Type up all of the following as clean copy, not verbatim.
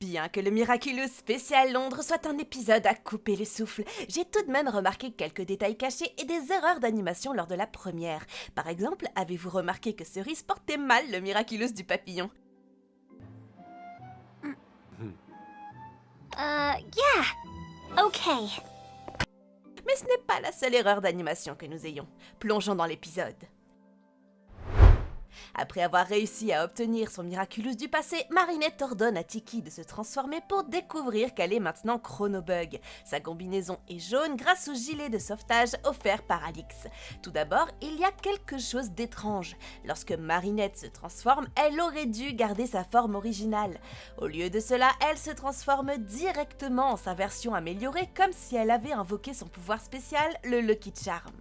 Bien que le Miraculous spécial Londres soit un épisode à couper le souffle, j'ai tout de même remarqué quelques détails cachés et des erreurs d'animation lors de la première. Par exemple, avez-vous remarqué que Cerise portait mal le Miraculous du papillon? Yeah. Okay. Mais ce n'est pas la seule erreur d'animation que nous ayons. Plongeons dans l'épisode. Après avoir réussi à obtenir son Miraculous du passé, Marinette ordonne à Tikki de se transformer pour découvrir qu'elle est maintenant Chronobug. Sa combinaison est jaune grâce au gilet de sauvetage offert par Alix. Tout d'abord, il y a quelque chose d'étrange. Lorsque Marinette se transforme, elle aurait dû garder sa forme originale. Au lieu de cela, elle se transforme directement en sa version améliorée, comme si elle avait invoqué son pouvoir spécial, le Lucky Charm.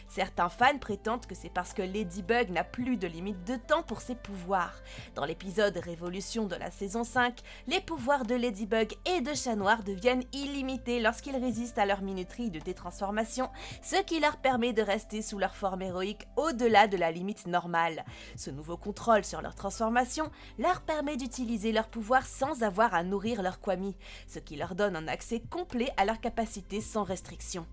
Certains fans prétendent que c'est parce que Ladybug n'a plus de limite de temps pour ses pouvoirs. Dans l'épisode Révolution de la saison 5, les pouvoirs de Ladybug et de Chat Noir deviennent illimités lorsqu'ils résistent à leur minuterie de détransformation, ce qui leur permet de rester sous leur forme héroïque au-delà de la limite normale. Ce nouveau contrôle sur leur transformation leur permet d'utiliser leurs pouvoirs sans avoir à nourrir leur Kwami, ce qui leur donne un accès complet à leurs capacités sans restriction.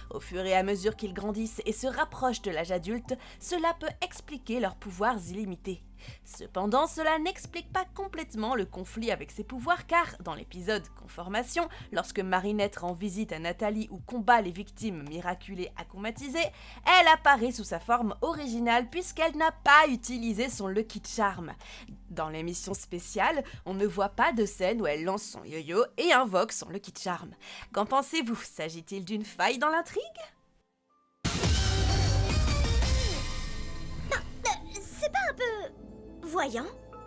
Au fur et à mesure qu'ils grandissent et se rapprochent de l'âge adulte, cela peut expliquer leurs pouvoirs illimités. Cependant, cela n'explique pas complètement le conflit avec ses pouvoirs car, dans l'épisode Conformation, lorsque Marinette rend visite à Nathalie ou combat les victimes miraculées akumatisées, elle apparaît sous sa forme originale puisqu'elle n'a pas utilisé son Lucky Charm. Dans l'émission spéciale, on ne voit pas de scène où elle lance son yo-yo et invoque son Lucky Charm. Qu'en pensez-vous? S'agit-il d'une faille dans l'intrigue? C'est pas un peu... voyant?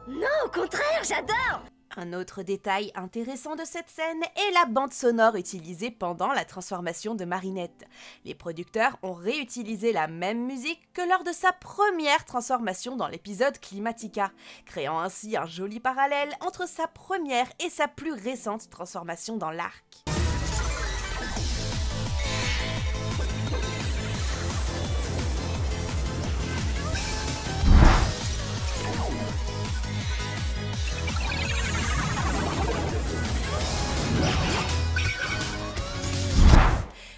Non, au contraire, j'adore! Un autre détail intéressant de cette scène est la bande sonore utilisée pendant la transformation de Marinette. Les producteurs ont réutilisé la même musique que lors de sa première transformation dans l'épisode Climatica, créant ainsi un joli parallèle entre sa première et sa plus récente transformation dans l'arc.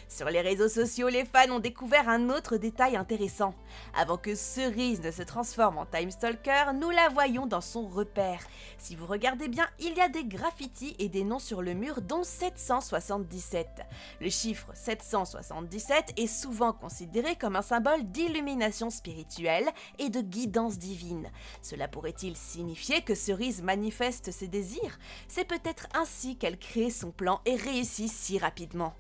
Sur les réseaux sociaux, les fans ont découvert un autre détail intéressant. Avant que Cerise ne se transforme en Time Stalker, nous la voyons dans son repère. Si vous regardez bien, il y a des graffitis et des noms sur le mur, dont 777. Le chiffre 777 est souvent considéré comme un symbole d'illumination spirituelle et de guidance divine. Cela pourrait-il signifier que Cerise manifeste ses désirs? C'est peut-être ainsi qu'elle crée son plan et réussit si rapidement.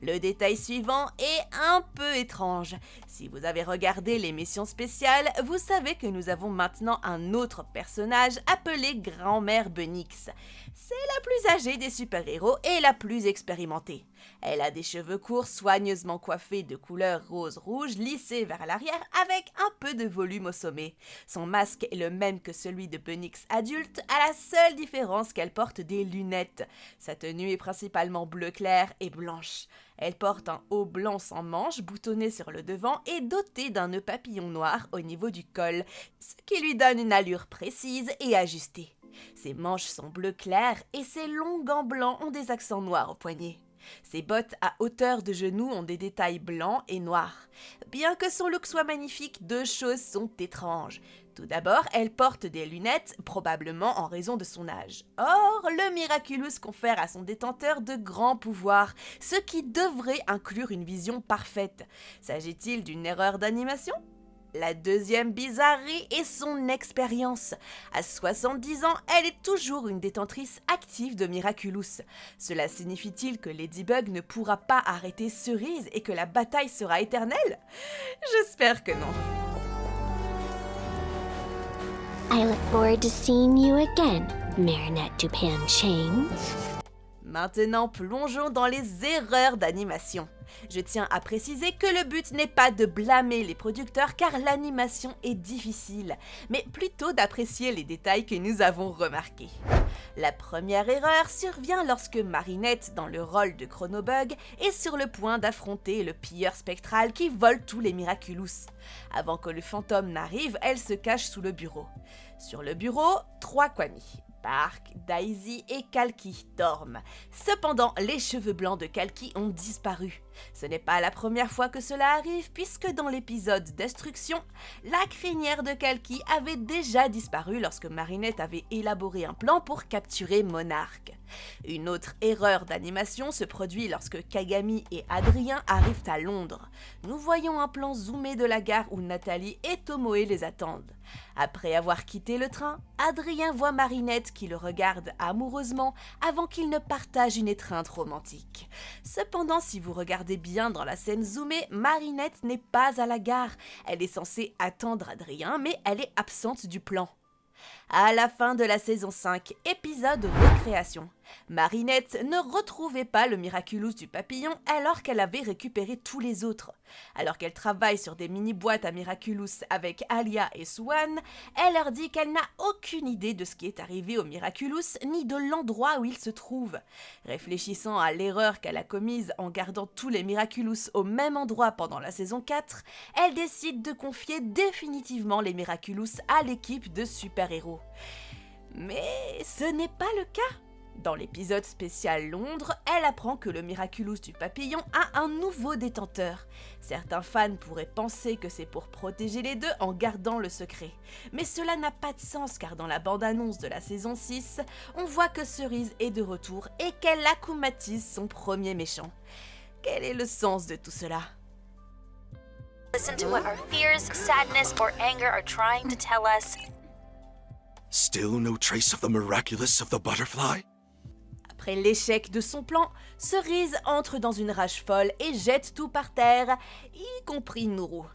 Le détail suivant est un peu étrange. Si vous avez regardé l'émission spéciale, vous savez que nous avons maintenant un autre personnage appelé Grand-mère Bunix. C'est la plus âgée des super-héros et la plus expérimentée. Elle a des cheveux courts soigneusement coiffés de couleur rose-rouge lissés vers l'arrière avec un peu de volume au sommet. Son masque est le même que celui de Bunix adulte, à la seule différence qu'elle porte des lunettes. Sa tenue est principalement bleu clair et blanche. Elle porte un haut blanc sans manches boutonné sur le devant et doté d'un nœud papillon noir au niveau du col, ce qui lui donne une allure précise et ajustée. Ses manches sont bleu clair et ses longs gants blancs ont des accents noirs aux poignets. Ses bottes à hauteur de genou ont des détails blancs et noirs. Bien que son look soit magnifique, deux choses sont étranges. Tout d'abord, elle porte des lunettes, probablement en raison de son âge. Or, le Miraculous confère à son détenteur de grands pouvoirs, ce qui devrait inclure une vision parfaite. S'agit-il d'une erreur d'animation ? La deuxième bizarrerie est son expérience. À 70 ans, elle est toujours une détentrice active de Miraculous. Cela signifie-t-il que Ladybug ne pourra pas arrêter Cerise et que la bataille sera éternelle? J'espère que non. I look forward to seeing you again, Marinette Dupin Change. Maintenant, plongeons dans les erreurs d'animation. Je tiens à préciser que le but n'est pas de blâmer les producteurs car l'animation est difficile, mais plutôt d'apprécier les détails que nous avons remarqués. La première erreur survient lorsque Marinette, dans le rôle de Chronobug, est sur le point d'affronter le pilleur spectral qui vole tous les Miraculous. Avant que le fantôme n'arrive, elle se cache sous le bureau. Sur le bureau, 3 Kwami. Bark, Daisy et Kalki dorment. Cependant, les cheveux blancs de Kalki ont disparu. Ce n'est pas la première fois que cela arrive puisque dans l'épisode Destruction, la crinière de Kalki avait déjà disparu lorsque Marinette avait élaboré un plan pour capturer Monarch. Une autre erreur d'animation se produit lorsque Kagami et Adrien arrivent à Londres. Nous voyons un plan zoomé de la gare où Nathalie et Tomoe les attendent. Après avoir quitté le train, Adrien voit Marinette qui le regarde amoureusement avant qu'ils ne partagent une étreinte romantique. Cependant, si vous regardez bien dans la scène zoomée, Marinette n'est pas à la gare. Elle est censée attendre Adrien, mais elle est absente du plan. À la fin de la saison 5, épisode Recréation, Marinette ne retrouvait pas le Miraculous du papillon alors qu'elle avait récupéré tous les autres. Alors qu'elle travaille sur des mini-boîtes à Miraculous avec Alia et Swan, elle leur dit qu'elle n'a aucune idée de ce qui est arrivé au Miraculous ni de l'endroit où il se trouve. Réfléchissant à l'erreur qu'elle a commise en gardant tous les Miraculous au même endroit pendant la saison 4, elle décide de confier définitivement les Miraculous à l'équipe de super-héros. Mais ce n'est pas le cas. Dans l'épisode spécial Londres, elle apprend que le Miraculous du papillon a un nouveau détenteur. Certains fans pourraient penser que c'est pour protéger les deux en gardant le secret. Mais cela n'a pas de sens car dans la bande-annonce de la saison 6, on voit que Cerise est de retour et qu'elle akumatise son premier méchant. Quel est le sens de tout cela ? Listen to what our fears, sadness, or anger are trying to tell us. Still no trace of the miraculous of the butterfly? Après l'échec de son plan, Cerise entre dans une rage folle et jette tout par terre, y compris Nourou.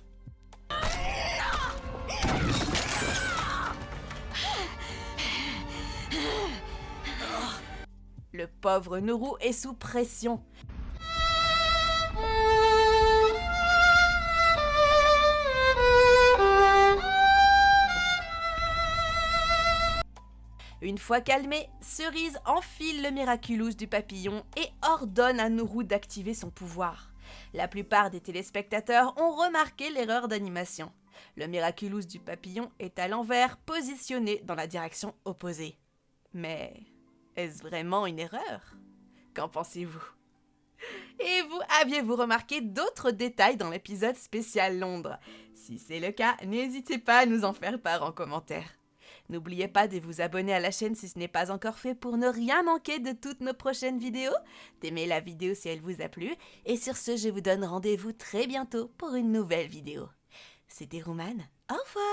Le pauvre Nourou est sous pression. Une fois calmée, Cerise enfile le Miraculous du papillon et ordonne à Nourou d'activer son pouvoir. La plupart des téléspectateurs ont remarqué l'erreur d'animation. Le Miraculous du papillon est à l'envers, positionné dans la direction opposée. Mais est-ce vraiment une erreur ? Qu'en pensez-vous ? Et vous, aviez-vous remarqué d'autres détails dans l'épisode spécial Londres ? Si c'est le cas, n'hésitez pas à nous en faire part en commentaire. N'oubliez pas de vous abonner à la chaîne si ce n'est pas encore fait pour ne rien manquer de toutes nos prochaines vidéos, d'aimer la vidéo si elle vous a plu, et sur ce, je vous donne rendez-vous très bientôt pour une nouvelle vidéo. C'était Roman, au revoir!